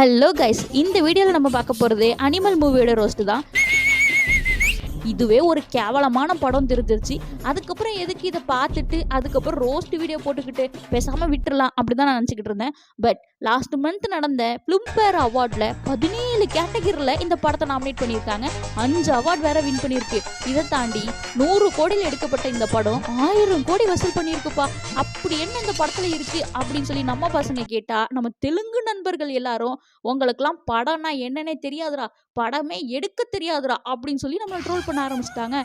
Hello guys, இந்த வீடியோவில் நம்ம பார்க்க போகிறது அனிமல் மூவியோட ரோஸ்ட் தான். இதுவே ஒரு கேவலமான படம் தெரிஞ்சிருச்சு. அதுக்கப்புறம் எதுக்கு இதை பார்த்துட்டு அதுக்கப்புறம் ரோஸ்ட் வீடியோ போட்டுக்கிட்டு பேசாமல் விட்டுறலாம் அப்படி தான் நான் நினச்சிக்கிட்டு இருந்தேன். பட் லாஸ்ட் மந்த் நடந்த ஃபிலிம்பேர் அவார்டில் 17 கேட்டகரியில் இந்த படத்தை நாமினேட் பண்ணியிருக்காங்க. 5 அவார்ட் வேற வின் பண்ணியிருக்கு. இதை தாண்டி 100 கோடியில் எடுக்கப்பட்ட இந்த படம் 1000 கோடி வசூல் பண்ணியிருக்குப்பா. அப்படி என்ன இந்த படத்தில் இருக்குது அப்படின்னு சொல்லி நம்ம பசங்க கேட்டால், நம்ம தெலுங்கு நண்பர்கள் எல்லாரும் உங்களுக்கெல்லாம் படம்னா என்னன்னே தெரியாதுடா, படமே எடுக்க தெரியாதுடா அப்படின்னு சொல்லி நம்மளை ட்ரோல் பண்ண ஆரம்பிச்சிட்டாங்க.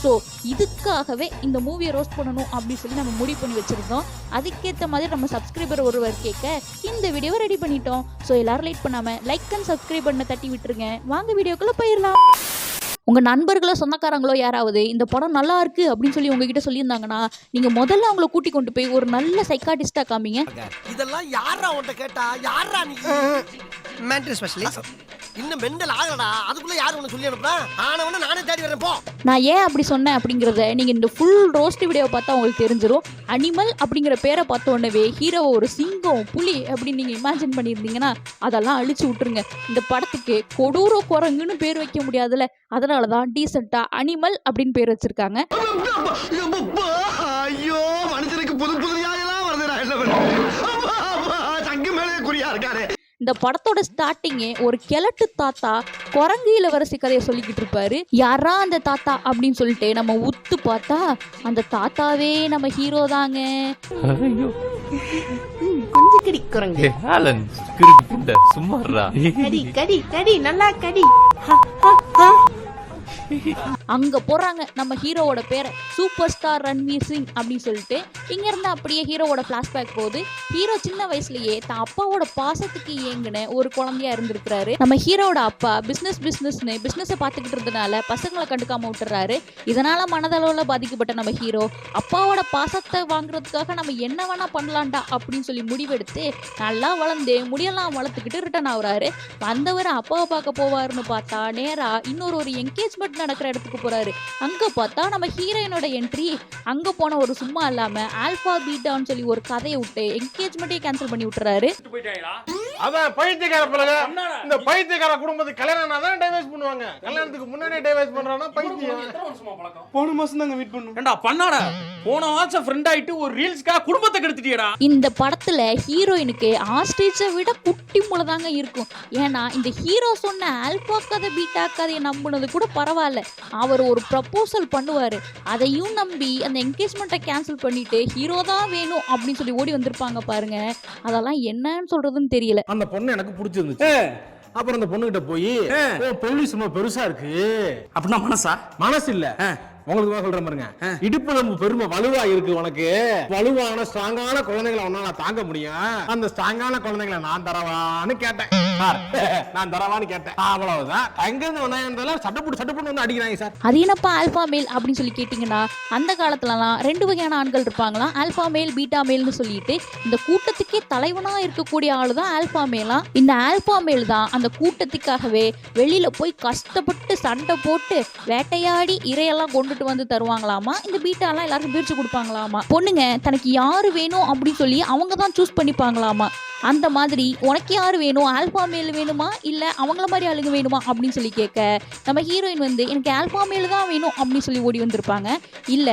ஸோ இதுக்காகவே இந்த மூவியை ரோஸ்ட் பண்ணணும் அப்படின்னு சொல்லி நம்ம முடிவு பண்ணி வச்சிருந்தோம். அதுக்கேற்ற மாதிரி நம்ம சப்ஸ்கிரைபர் ஒருவர் கேட்க இந்த வீடியோவை ரெடி பண்ணிட்டோம். ஸோ எல்லாரும் லேட் பண்ணாமல் லைக் அண்ட் சப்ஸ்கிரைப் பண்ண தட்டி விட்டுருங்க. வாங்க வீடியோக்குள்ள போயிடலாம். உங்கள் நண்பர்களோ சொந்தக்காரங்களோ யாராவது இந்த படம் நல்லா இருக்கு அப்படின்னு சொல்லி உங்ககிட்ட சொல்லியிருந்தாங்கன்னா, நீங்க முதல்ல அவங்கள கூட்டி கொண்டு போய் ஒரு நல்ல சைக்காட்டிஸ்டா காமிங்க. இதெல்லாம் யாரா உன்கிட்ட கேட்டா? யாரா நீ? Mental specialist. இன்னும் மெண்டல் ஆகலடா, அதுக்குள்ள யாரு உன்னை சொல்லி அனுப்புறா? ஆனவன நானே தேடி வரேன் போ. நான் ஏன் அப்படி சொன்னேன் அப்படிங்கறத நீங்க இந்த ஃபுல் ரோஸ்ட் வீடியோ பார்த்தா உங்களுக்கு தெரிஞ்சிடும். அனிமல் அப்படிங்கிற பேரை பார்த்த உடனே ஹீரோவை ஒரு சிங்கம் புலி அப்படின்னு நீங்க இமேஜின் பண்ணியிருந்தீங்கன்னா அதெல்லாம் அழிச்சு விட்டுருங்க. இந்த படத்துக்கு கொடூர குரங்குன்னு பேர் வைக்க முடியாதுல்ல, அதனாலதான் டீசெண்டா அனிமல் அப்படின்னு பேர் வச்சிருக்காங்க. ஐயோ, மனுஷனுக்கு புது புது நியாயம்லாம் வருதுடா. என்ன பண்றது? சங்கு மேலே குறியா இருக்காரு. இந்த படத்தோட ஸ்டார்டிங்கே ஒரு கிழட்டு தாத்தா குரங்கு இளவரசி கதையை சொல்லிக்கிட்டு இருப்பாரு. யாரா அந்த தாத்தா அப்படின்னு சொல்லிட்டு நம்ம உத்து பார்த்தா அந்த தாத்தாவே நம்ம ஹீரோ தாங்க. கொஞ்சம் கடி குரங்கு சும்மாறா கடி கடி கடி நல்லா கடி. அங்க போறாங்க நம்ம ஹீரோவோட பேரை சூப்பர் ஸ்டார் ரன்வீர் சிங் அப்படின்னு சொல்லிட்டு. இங்க இருந்து அப்படியே ஹீரோவோட பிளாஷ்பேக் போகுது. ஹீரோ சின்ன வயசுலயே தான் அப்பாவோட பாசத்துக்கு ஏங்குன ஒரு குழந்தையா இருந்திருக்கிறாரு. நம்ம ஹீரோவோட அப்பா பிசினஸ் பார்த்துக்கிட்டு இருந்தனால பசங்களை கண்டுக்காம விட்டுறாரு. இதனால மனதளவுல பாதிக்கப்பட்ட நம்ம ஹீரோ அப்பாவோட பாசத்தை வாங்குறதுக்காக நம்ம என்ன வேணா பண்ணலாம்டா அப்படின்னு சொல்லி முடிவெடுத்து நல்லா வளர்ந்து முடியெல்லாம் வளர்த்துக்கிட்டு ரிட்டர்ன் ஆகுறாரு. வந்தவர் அப்பாவை பார்க்க போவாருன்னு பார்த்தா நேரா இன்னொரு என்கேஜ்மெண்ட் நடக்கிற இடத்துக்கு போறாரு. அங்க பார்த்தா நம்ம ஹீரோயினோட என்ட்ரி. அங்க போன ஒரு சும்மா இல்லாம ஆல்பா பீட்டான்னு சொல்லி ஒரு கதையை விட்டு என்கேஜ்மெண்ட்டே கேன்சல் பண்ணி விட்டுறாரு. அதான் பைத்தியக்கார பிள்ளை. இந்த பைத்தியக்கார குடும்பத்துக்கு கல்யாணம் தான் டைவர்ஸ் பண்ணுவாங்க. கல்யாணத்துக்கு முன்னாடியே டைவர்ஸ் பண்றானா பைத்தியம். போன மாசம் தாங்க வெயிட் பண்ணோம். ஏண்டா பண்ணாடா, போன மாசம் ஃப்ரெண்ட் ஆயிட்டு ஒரு ரீல்ஸ்க்காக குடும்பத்தை கெடுத்துட்டியடா. இந்த படத்துல ஹீரோயினுக்கு ஆஸ்ட்ரிச்சை விட குட்டி மூளை தாங்க இருக்கும். ஏன்னா இந்த ஹீரோ சொன்ன ஆல்பா கதை பீட்டா கதையை நம்பினது கூட பரவாயில்ல, அவர் ஒரு ப்ரப்போசல் பண்ணுவாரு, அதையும் நம்பி அந்த என்கேஜ்மெண்ட்டை கேன்சல் பண்ணிட்டு ஹீரோ தான் வேணும் அப்படின்னு சொல்லி ஓடி வந்திருப்பாங்க பாருங்க. அதெல்லாம் என்னன்னு சொல்றதுன்னு தெரியல. அந்த பொண்ணு எனக்கு பிடிச்சிருந்துச்சு. அப்புறம் அந்த பொண்ணு கிட்ட போய் போலீஸ் ரொம்ப பெருசா இருக்கு அப்படின்னா மனசு இல்ல உங்களுக்கு சொல்றேன் பாருங்க, இடுப்பு நம்ம பெருமை வலுவா இருக்கு, உனக்கு வலுவான ஸ்ட்ராங்கான குழந்தைகளை ஒன்னால தாங்க முடியும், அந்த ஸ்ட்ராங்கான குழந்தைகளை நான் தரவான்னு கேட்டேன். நான் தரவான்னு கேட்டேன், அவ்வளவுதான். எங்க இருந்து வந்தாலும் சட்டப்பட்டு வந்து அடிக்கிறாங்க சார். அது என்னப்பா ஆல்பா மேல் அப்படின்னு சொல்லி கேட்டீங்கன்னா, அந்த காலத்துலலாம் 2 வகையான ஆண்கள் இருப்பாங்களாம், ஆல்பா மேல் பீட்டா மேல்னு சொல்லிட்டு. இந்த கூட்டத்துக்கே தலைவனா இருக்கக்கூடிய ஆளு தான் ஆல்பா மேலா. இந்த ஆல்பா மேல் தான் அந்த கூட்டத்துக்காகவே வெளியில போய் கஷ்டப்பட்டு சண்டை போட்டு வேட்டையாடி இறையெல்லாம் கொண்டு வந்து தருவாங்களாமா. இந்த பீட்டாலாம் எல்லாருக்கும் பிரிச்சு கொடுப்பாங்களாமா. பொண்ணுங்க தனக்கு யாரு வேணும் அப்படின்னு சொல்லி அவங்க தான் சூஸ் பண்ணிப்பாங்களாமா. அந்த மாதிரி உனக்கு யாரு வேணும், ஆல்பா மேல் வேணுமா இல்ல அவங்கள மாதிரி ஆளுங்க வேணுமா அப்படின்னு சொல்லி கேட்க நம்ம ஹீரோயின் வந்து எனக்கு ஆல்பா மேல் தான் வேணும் அப்படின்னு சொல்லி ஓடி வந்திருப்பாங்க. இல்ல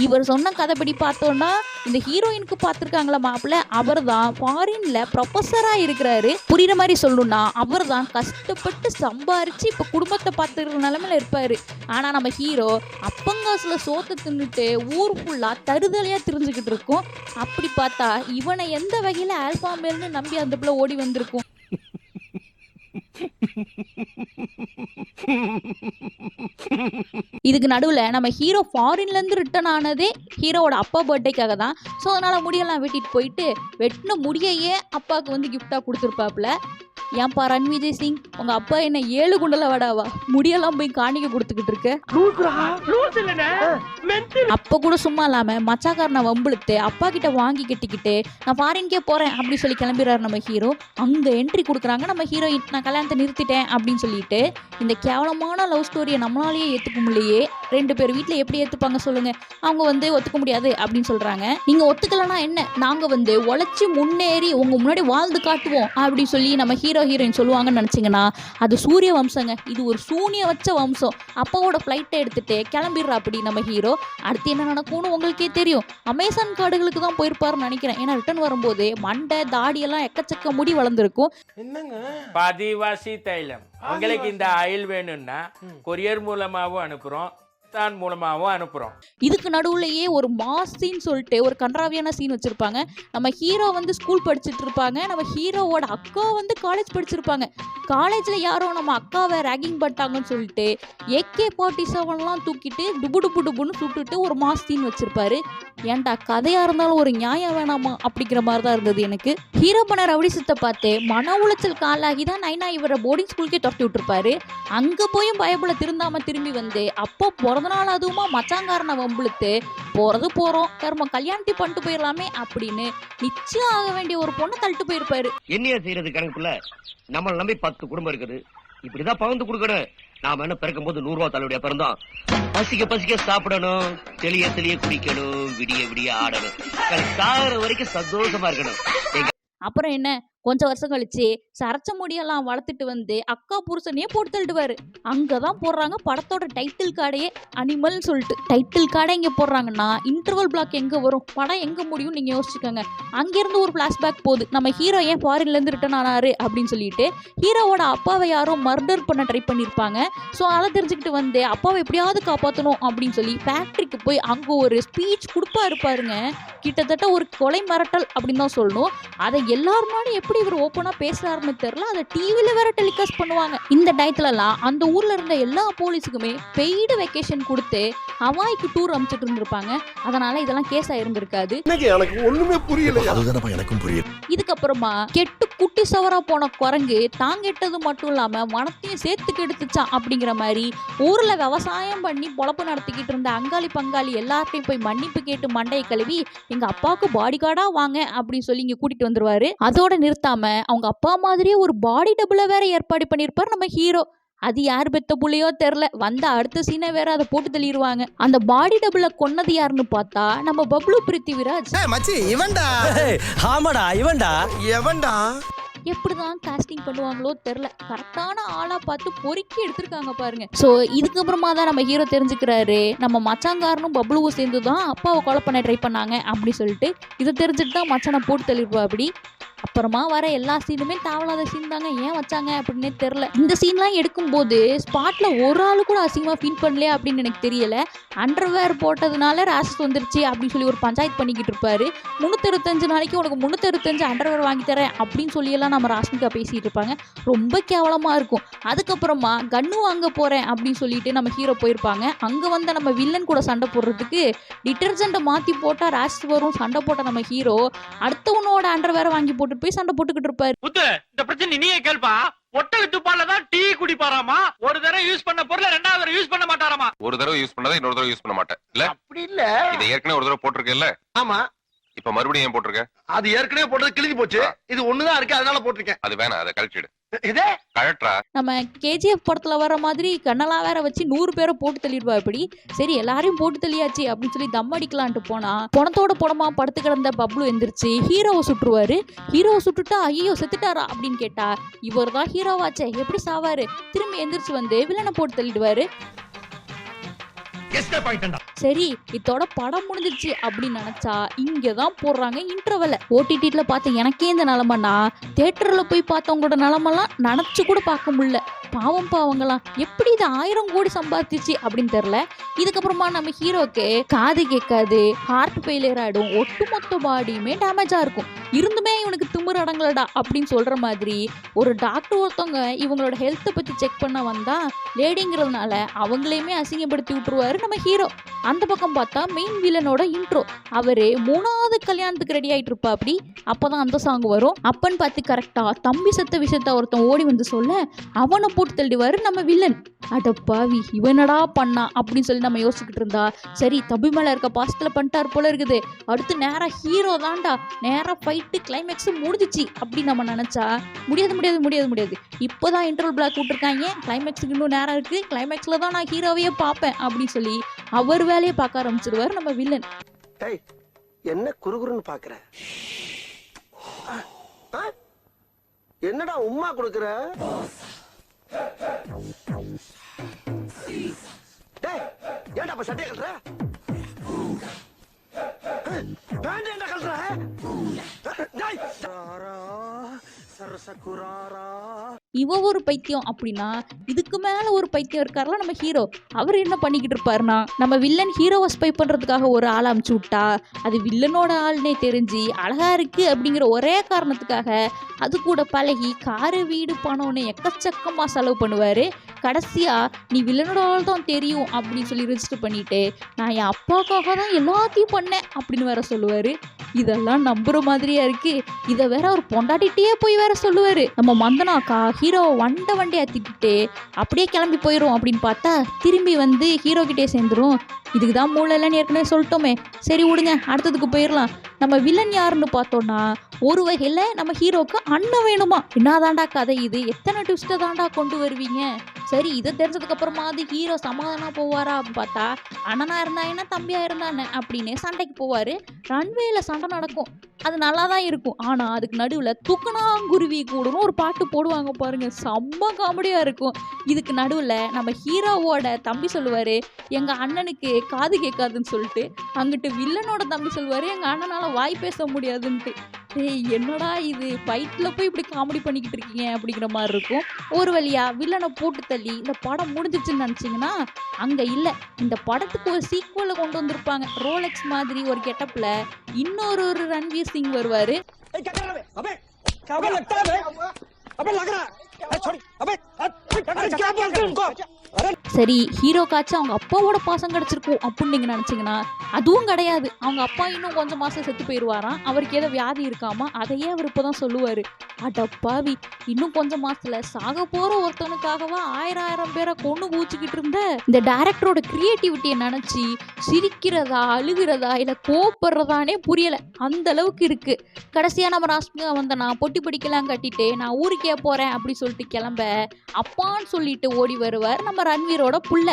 இவர் சொன்ன கதைப்படி பார்த்தோம்னா இந்த ஹீரோயினுக்கு பார்த்துருக்காங்களா மாப்பிள்ள, அவர் தான் ஃபாரின்ல ப்ரொஃபஸரா இருக்கிறாரு. புரியுற மாதிரி சொல்லணும்னா அவர் தான் கஷ்டப்பட்டு சம்பாரிச்சு இப்ப குடும்பத்தை பார்த்துக்கிற நிலைமையில இருப்பாரு. ஆனா நம்ம ஹீரோ அப்பங்காசுல சோத்தை தின்னுட்டு ஊர் ஃபுல்லா தருதலையா தெரிஞ்சுக்கிட்டு இருக்கும். அப்படி பார்த்தா இவனை எந்த வகையில ஆல்பா மேல்னு நம்பி அந்த பிள்ளை ஓடி வந்திருக்கும். இதுக்கு நடுவில் நம்ம ஹீரோ ஃபாரின்ல இருந்து ரிட்டர்ன் ஆனதே ஹீரோவோட அப்பா பர்த்டேக்காக தான். ஸோ அதனால முடியெல்லாம் வெட்டிட்டு போயிட்டு வெட்டின முடியையே அப்பாவுக்கு வந்து கிஃப்டா கொடுத்துருப்பாப்புல. ஏன்பா ரன்விஜய் சிங், உங்க அப்பா என்ன 7 குண்டல வடாவா, முடியெல்லாம் போய் காணிக்க கொடுத்துக்கிட்டு இருக்க? அப்ப கூட சும்மா இல்லாம மச்சாக்காரனை வம்பிழுத்து அப்பா கிட்ட வாங்கி கட்டிக்கிட்டு நான் ஃபாரின்கே போறேன் அப்படி சொல்லி கிளம்பிடுறாரு நம்ம ஹீரோ. அங்க என்ட்ரி கொடுக்குறாங்க நம்ம ஹீரோயின், நான் கல்யாணத்தை நிறுத்திட்டேன் அப்படின்னு சொல்லிட்டு. இந்த கேவலமான லவ் ஸ்டோரியை நம்மளாலேயே ஏத்துக்க முடியலையே. 2 பேர் வீட்டுல எப்படி ஏத்துப்பாங்க சொல்லுங்க? அவங்க ஒத்துக்க முடியாது அப்படின்னு சொல்றாங்க. நீங்க ஒத்துக்கலனா என்ன, நாங்க உழைச்சி முன்னேறி உங்க முன்னாடி வாழ்ந்து காட்டுவோம் அப்படின்னு சொல்லி நம்ம ஹீரோயின் சொல்லுவாங்கன்னு நினைச்சீங்கன்னா அது சூரிய வம்சங்க. இது ஒரு சூனிய வச்ச வம்சம். அப்பாவோட ஃபிளைட்டை எடுத்துட்டு கிளம்பிடுறா அப்படி நம்ம ஹீரோ. அடுத்து என்ன நடக்கும்னு உங்களுக்கே தெரியும். அமேசான் காடுகளுக்கு தான் போயிருப்பாருன்னு நினைக்கிறேன். ஏன்னா ரிட்டர்ன் வரும்போது மண்டை தாடியெல்லாம் எக்கச்சக்க முடி வளர்ந்துருக்கும். பதிவாசி தைலம். உங்களுக்கு இந்த ஆயில் வேணும்னா கொரியர் மூலமாவும் அனுப்புறோம், மூலமாவும் அனுப்புறோம். இதுக்கு நடுவுலயே ஒரு மாஸ் சீன் சொல்லிட்டு ஒரு கன்றாவியான சீன் வச்சிருப்பாங்க. நம்ம ஹீரோ ஸ்கூல் படிச்சுட்டு இருப்பாங்க. நம்ம ஹீரோவோட அக்கா காலேஜ் படிச்சிருப்பாங்க. காலேஜ்ல யாரோ நம்ம அக்காவை ரேகிங் பண்ணிட்டாங்கன்னு சொல்லிட்டு AK-47 தூக்கிட்டு டுபுன்னு சுட்டுட்டு ஒரு மாஸ் சீன் வச்சிருப்பாரு. ஏன்டா கதையா இருந்தாலும் ஒரு நியாயம் வேணாமா அப்படிங்கிற மாதிரி தான் இருந்தது எனக்கு. ஹீரோ பண்ண ரவுடி சித்தை பார்த்து மன உளைச்சல் காலாகி தான் நைனா இவரை போர்டிங் ஸ்கூலுக்கே துரத்தி விட்டுருப்பாரு. அங்க போயும் பயபுல திருந்தாம திரும்பி அப்போ பிறந்தநாள் அதுவுமா மச்சாங்காரனை வம்பிழுத்து போறோம் கர்மம் கல்யாணத்தை பண்ணிட்டு போயிடலாமே அப்படின்னு நிச்சயம் ஆக வேண்டிய ஒரு பொண்ணை தள்ளிட்டு போயிருப்பாரு. என்னைய செய்யறது கணக்குள்ள நம்மள நம்பி 10 குடும்பம் இருக்குது. இப்படிதான் பகிர்ந்து கொடுக்கணும். நாம என்ன பிறக்கும் போது 100 ரூபா தள்ளுடைய பிறந்தோம். பசிக்க சாப்பிடணும், தெளிய குடிக்கணும், விடிய ஆடணும், சாகிற வரைக்கும் சந்தோஷமா இருக்கணும். அப்புறம் என்ன, கொஞ்சம் வருஷம் கழிச்சு சரச்ச முடியெல்லாம் வளர்த்துட்டு அக்கா புருஷனையே போட்டு தள்ளிடுவாரு. அங்கதான் போடுறாங்க படத்தோட டைட்டில் கார்டையே, அனிமல் சொல்லிட்டு. டைட்டில் கார்டை இங்க போடுறாங்கன்னா இன்டர்வல் பிளாக் எங்க வரும், படம் எங்க முடியும் நீங்க யோசிச்சுக்கோங்க. அங்கிருந்து ஒரு பிளாஷ்பேக் போகுது. நம்ம ஹீரோ ஏன் ஃபாரின்ல இருந்து ரிட்டர்ன் ஆனாரு அப்படின்னு சொல்லிட்டு ஹீரோவோட அப்பாவை யாரோ மர்டர் பண்ண ட்ரை பண்ணிருப்பாங்க. ஸோ அதை தெரிஞ்சுக்கிட்டு அப்பாவை எப்படியாவது காப்பாற்றணும் அப்படின்னு சொல்லி ஃபேக்டரிக்கு போய் அங்க ஒரு ஸ்பீச் இருப்பாருங்க. கிட்டத்தட்ட ஒரு கொலை மிரட்டல் அப்படின்னு தான் சொல்லணும். அதை எல்லாரும் முன்னாடி எப்படி இவர் ஓப்பனா பேசுறாருன்னு தெரியல. அதை டிவில வேற டெலிகாஸ்ட் பண்ணுவாங்க. இந்த டயத்துலலாம் அந்த ஊர்ல இருந்த எல்லா போலீஸுக்குமே பெய்டு வெக்கேஷன் கொடுத்து ஹவாய்க்கு டூர் அனுப்பிச்சிட்டு இருந்திருப்பாங்க. அதனால இதெல்லாம் கேஸா இருந்திருக்காது. எனக்கு ஒண்ணுமே புரியல. எனக்கும் புரியல. இதுக்கப்புறமா கெட்டு குட்டி சவரா போன குரங்கு தாங்கெட்டது மட்டும் இல்லாம வனத்தையும் சேர்த்து கெடுத்துச்சான் அப்படிங்கிற மாதிரி ஊர்ல விவசாயம் பண்ணி பொழப்பு நடத்திக்கிட்டு இருந்த அங்காளி பங்காளி எல்லார்ட்டையும் போய் மன்னிப்பு கேட்டு மண்டையை கழுவி எங்க அப்பாவுக்கு பாடி கார்டா வாங்க அப்படின்னு சொல்லி இங்க கூட்டிட்டு வந்துருவாரு. அதோட நிறுத்தாம அவங்க அப்பா மாதிரியே ஒரு பாடி டபுள வேற ஏற்பாடு பண்ணிருப்பாரு நம்ம ஹீரோ. அது யார் பெத்த புள்ளையோ தெரியல. அடுத்த சீனை வேற அதை போட்டு தள்ளிடுவாங்க. அந்த பாடி டபுள கொன்னது யாருன்னு பார்த்தா நம்ம பப்ளு பிருத்திவிராஜ். எப்படிதான் காஸ்டிங் பண்ணுவாங்களோ தெரியல. கரெக்டான ஆளா பார்த்து பொறுக்கி எடுத்திருக்காங்க பாருங்க. ஸோ இதுக்கப்புறமா தான் நம்ம ஹீரோ தெரிஞ்சுக்கிறாரு நம்ம மச்சாங்காரனும் பப்ளுவும் சேர்ந்து தான் அப்பாவை கொலை பண்ண ட்ரை பண்ணாங்க அப்படி சொல்லிட்டு. இதை தெரிஞ்சுட்டு தான் மச்சானை போட்டு தள்ளிருப்பா அப்படி. அப்புறமா வர எல்லா சீனுமே தேவையில்லாத சீன் தாங்க. ஏன் வச்சாங்க அப்படின்னே தெரியல. இந்த சீன்லாம் எடுக்கும்போது ஸ்பாட்ல ஒரு ஆளு கூட அசிங்கமா ஃபீல் பண்ணலையா அப்படின்னு எனக்கு தெரியல. அண்டர்வேர் போட்டதுனால ரேஷஸ் வந்துருச்சு அப்படின்னு சொல்லி ஒரு பஞ்சாயத்து பண்ணிக்கிட்டு இருப்பாரு. 365 நாளைக்கு உனக்கு 365 அண்டர்வேர் வாங்கி தரேன் அப்படின்னு சொல்லியெல்லாம் நம்ம ராஷ்மிகா பேசிட்டு இருப்பாங்க. ரொம்ப கேவலமா இருக்கும். அதுக்கப்புறமா கன்னு வாங்க போறேன் அப்படின்னு சொல்லிட்டு நம்ம ஹீரோ போயிருப்பாங்க. அங்க நம்ம வில்லன் கூட சண்டை போடுறதுக்கு டிட்டர்ஜென்ட்டை மாத்தி போட்டா ரேஷஸ் வரும். சண்டை போட்ட நம்ம ஹீரோ அடுத்தவனோட அண்டர்வேர் வாங்கி போட்டு போய் சண்டை போட்டுக்கிட்டு இருப்பாரு. இந்த பிரச்சனை நீயே கேள்பா. ஒட்டக துப்பால தான் டீ குடிப்பாராமா. ஒரு தடவை யூஸ் பண்ண பொருளை 2வது தடவை யூஸ் பண்ண மாட்டாராமா. ஒரு தடவை யூஸ் பண்ணாத இன்னொரு தடவை யூஸ் பண்ண மாட்டேன். இல்ல அப்படி இல்ல. இதை ஏற்கனவே ஒரு தடவை போட்டிருக்கேன்ல. ஆமா. இப்ப மறுபடியும் ஏன் போட்டிருக்க? அது ஏற்கனவே போட்டது கிழிஞ்சு போச்சு. இது ஒண்ணுதான் இருக்கு அதனால போட்டிருக்கேன். அது வேணாம், அதை கழட்டிடு. இதே கழட்டா. நம்ம KGF படத்துல வர மாதிரி கண்ணலா வேற வச்சு 100 பேரை போட்டு தள்ளிடுவா இப்படி. சரி எல்லாரையும் போட்டு தள்ளியாச்சு அப்படின்னு சொல்லி தம் அடிக்கலான்ட்டு போனா பணத்தோட பணமா படுத்து கிடந்த பப்ளு எந்திரிச்சு ஹீரோவை சுட்டுருவாரு. ஹீரோவை சுட்டுட்டா ஐயோ செத்துட்டாரா அப்படின்னு கேட்டா இவர் தான் ஹீரோவாச்சே எப்படி சாவாரு. திரும்பி எந்திரிச்சு வில்லனை போட்டு தள்ளிடுவாரு. சரி இதோட படம் முடிஞ்சிருச்சு அப்படின்னு நினைச்சா இங்கதான் போடுறாங்க இன்டர்வெல்ல. OTTல பார்த்த எனக்கே இந்த நிலமன்னா தியேட்டர்ல போய் பார்த்தவங்களோட நிலமெல்லாம் நினைச்சு கூட பார்க்க முடியல. பாவங்களாம் எப்படி இது 1000 கோடி சம்பாதிச்சு அப்படின்னு தெரியல. இதுக்கப்புறமா நம்ம ஹீரோக்கு காது கேட்காது, ஹார்ட் ஃபெயிலியர் ஆயிடும், ஒட்டுமொத்த பாடியுமே டேமேஜா இருக்கும். இருந்துமே இவனுக்கு திமிரு அடங்கலடா அப்படின்னு சொல்ற மாதிரி ஒரு டாக்டர் ஒருத்தவங்க இவங்களோட ஹெல்த்தை பத்தி செக் பண்ண வந்தா லேடிங்கிறதுனால அவங்களையுமே அசிங்கப்படுத்தி விட்டுருவாரு நம்ம ஹீரோ. அந்த பக்கம் பார்த்தா மெயின் வில்லனோட இன்ட்ரோ. அவரு 3வது கல்யாணத்துக்கு ரெடி ஆயிட்டு இருப்பா. அப்படி அப்பதான் அந்த சாங் வரும். அப்பன்னு பார்த்து கரெக்டா தம்பி செத்த விஷயத்த ஒருத்தன் ஓடி வந்து சொல்ல அவனை போட்டு தள்ளிடுவாரு நம்ம வில்லன். அடப்பாவி இவனடா பண்ணா அப்படின்னு சொல்லி நம்ம யோசிச்சுக்கிட்டு இருந்தா, சரி தம்பி மேல இருக்க பாசத்துல பண்ணிட்டாரு போல இருக்குது, அடுத்து நேரா ஹீரோ தான்டா, நேரா ஃபைட்டு கிளைமேக்ஸ் முடிஞ்சிச்சு அப்படின்னு நம்ம நினைச்சா முடியாது. இப்போதான் இன்டர்வல் பிளாக் விட்டுருக்காங்க, கிளைமேக்ஸுக்கு இன்னும் நேரம் இருக்கு, கிளைமேக்ஸ்ல தான் நான் ஹீரோவையே பார்ப்பேன் அப்படின்னு சொல்லி அவர் வேலையை பார்க்க ஆரம்பிச்சிருவாரு நம்ம வில்லன். என்ன குறுகுறுன்னு பாக்குற? என்னடா உம்மா கொடுக்குற? ஏன்டா அப்ப சட்டையை கட்டுற? பேண்ட் ஏன்டா கட்டுற? இவ ஒரு பைத்தியம் அப்படின்னா இதுக்கு மேல ஒரு பைத்தியம் இருக்காருல நம்ம ஹீரோ. அவர் என்ன பண்ணிக்கிட்டு இருப்பாருன்னா, நம்ம வில்லன் ஹீரோவை ஸ்பை பண்றதுக்காக ஒரு ஆள் அமுச்சு விட்டா அது வில்லனோட ஆள்னே தெரிஞ்சு அழகா இருக்கு அப்படிங்கிற ஒரே காரணத்துக்காக அது கூட பழகி காரு வீடு பணம்னு எக்கச்சக்கமா செலவு பண்ணுவாரு. கடைசியா நீ வில்லனோட ஆள் தான் தெரியும் அப்படின்னு சொல்லி ரெஜிஸ்டர் பண்ணிட்டு நான் என் அப்பாக்காக தான் எல்லாத்தையும் பண்ணேன் அப்படின்னு வேற சொல்லுவாரு. இதெல்லாம் நம்புற மாதிரியா இருக்கு. இதை வேற ஒரு பொண்டாட்டிட்டே போய் வேற சொல்லுவாரு. நம்ம மந்தனாக்கா ஹீரோ வண்டியா திட்டிட்டு அப்படியே கிளம்பி போயிடும் அப்படின்னு பார்த்தா திரும்பி வந்து ஹீரோ கிட்டே சேர்ந்துரும். இதுக்குதான் மூளை இல்லைன்னு ஏற்கனவே சொல்லிட்டோமே, சரி விடுங்க அடுத்ததுக்கு போயிடலாம். நம்ம வில்லன் யாருன்னு பார்த்தோம்னா ஒரு வகையில நம்ம ஹீரோக்கு அண்ணன் வேணுமா. என்னதாண்டா கதை இது, எத்தனை ட்விஸ்ட்டை தாண்டா கொண்டு வருவீங்க. சரி இதை தெரிஞ்சதுக்கு அப்புறமா அது ஹீரோ சமாதானம் போவாரா அப்படின்னு பார்த்தா அண்ணனா இருந்தா என்ன தம்பியா இருந்தானே அப்படின்னு சண்டைக்கு போவாரு. ரன்வேல சண்டை நடக்கும், அது நல்லா தான் இருக்கும். ஆனா அதுக்கு நடுவுல துக்கனாங்குருவி கூடன்னு ஒரு பாட்டு போடுவாங்க பாருங்க, செம்ம காமெடியா இருக்கும். இதுக்கு நடுவுல நம்ம ஹீரோவோட தம்பி சொல்லுவாரு எங்க அண்ணனுக்கு காது கேட்காதுன்னு சொல்லிட்டு, அங்கிட்டு வில்லனோட தம்பி சொல்லுவாரு எங்க அண்ணனால வாய் பேச முடியாதுன்ட்டு. என்னடா இது ஃபைட்ல போய் இப்படி காமெடி பண்ணிக்கிட்டு இருக்கீங்க அப்படிங்கிற மாதிரி இருக்கும். ஒரு வழியா வில்லனை போட்டு தள்ளி இந்த படம் முடிஞ்சிச்சுன்னு நினைச்சீங்கன்னா அங்க இல்ல, இந்த படத்துக்கு ஒரு சீக்வலை கொண்டு வந்திருப்பாங்க. ரோலெக்ஸ் மாதிரி ஒரு கெட்டப்ல இன்னொரு ரன்வீர் சிங் வருவாரு. சரி ஹீரோக்காச்சும் அவங்க அப்பாவோட பாசம் கிடைச்சிருக்கும் அப்படின்னு நீங்க நினைச்சீங்கன்னா அதுவும் கிடையாது. அவங்க அப்பா இன்னும் கொஞ்சம் மாசம் செத்து போயிடுவாராம். அவருக்கு ஏதோ வியாதி இருக்காமா, அதையே அவர் இப்பதான் சொல்லுவாரு. அடப்பாவி இன்னும் கொஞ்சம் மாசத்துல சாக போற ஒருத்தனுக்காகவா 1000 பேரை கொண்டு கூச்சிக்கிட்டு இருந்த இந்த டைரக்டரோட கிரியேட்டிவிட்டியை நினைச்சு சிரிக்கிறதா அழுகிறதா இல்ல கோப்படுறதானே புரியல, அந்த அளவுக்கு இருக்கு. கடைசியா நம்ம ராஷ்மிகா வந்தனா பொட்டி படிக்கலாம் கட்டிட்டு நான் ஊருக்கே போறேன் அப்படி சொல்லிட்டு கிளம்ப அப்பான்னு சொல்லிட்டு ஓடி வருவார் நம்ம ரன்வீரோட புள்ள.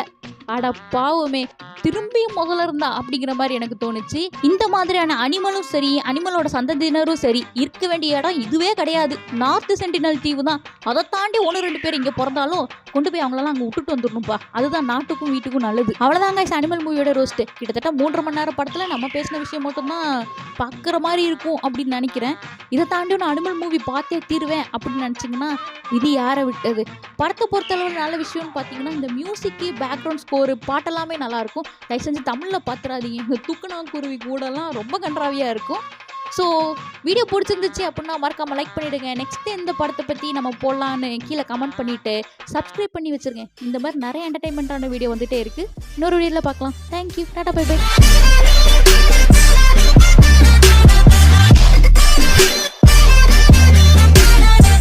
அட பாவமே திரும்பியும் முதல்ல இருந்தா அப்படிங்கிற மாதிரி எனக்கு தோணுச்சு. இந்த மாதிரியான அனிமலும் சரி அனிமலோட சந்ததியினரும் சரி இருக்க வேண்டிய இடம் இதுவே கிடையாது. நார்த் சென்டினல் தீவு தான். அதை தாண்டி 1-2 பேர் இங்க பிறந்தாலும் கொண்டு போய் அவங்களெல்லாம் அங்க விட்டுட்டு வந்துடணும்ப்பா, அதுதான் நாட்டுக்கும் வீட்டுக்கும் நல்லது. அவ்வளவுதாங்க அனிமல் மூவியோட ரோஸ்ட். கிட்டத்தட்ட 3.5 மணி நேரம் படத்துல நம்ம பேசின விஷயம் மட்டும்தான் பாக்குற மாதிரி இருக்கும் அப்படின்னு நினைக்கிறேன். இதை தாண்டி ஒன்று அனிமல் மூவி பார்த்தே தீருவேன் அப்படின்னு நினைச்சீங்கன்னா இது யாரை விட்டது. படத்தை பொறுத்தளவு நல்ல விஷயம்னு பார்த்தீங்கன்னா இந்த மியூசிக்கு பேக்ரவுண்ட் ஸ்கோரு பாட்டெல்லாமே நல்லா இருக்கும். தயவு செஞ்சு தமிழில் பார்த்துறாதீங்க, இந்த துக்குனாங்குருவி கூடலாம் ரொம்ப கன்றாவியாக இருக்கும். ஸோ வீடியோ பிடிச்சிருந்துச்சு அப்படின்னா மறக்காமல் லைக் பண்ணிவிடுங்க. நெக்ஸ்ட் இந்த படத்தை பற்றி நம்ம போடலான்னு கீழே கமெண்ட் பண்ணிவிட்டு சப்ஸ்கிரைப் பண்ணி வச்சுருங்க. இந்த மாதிரி நிறைய என்டர்டைன்மெண்ட்டான வீடியோ வந்துகிட்டே இருக்குது. இன்னொரு வீடியோவில் பார்க்கலாம். Thank you, tata, bye by.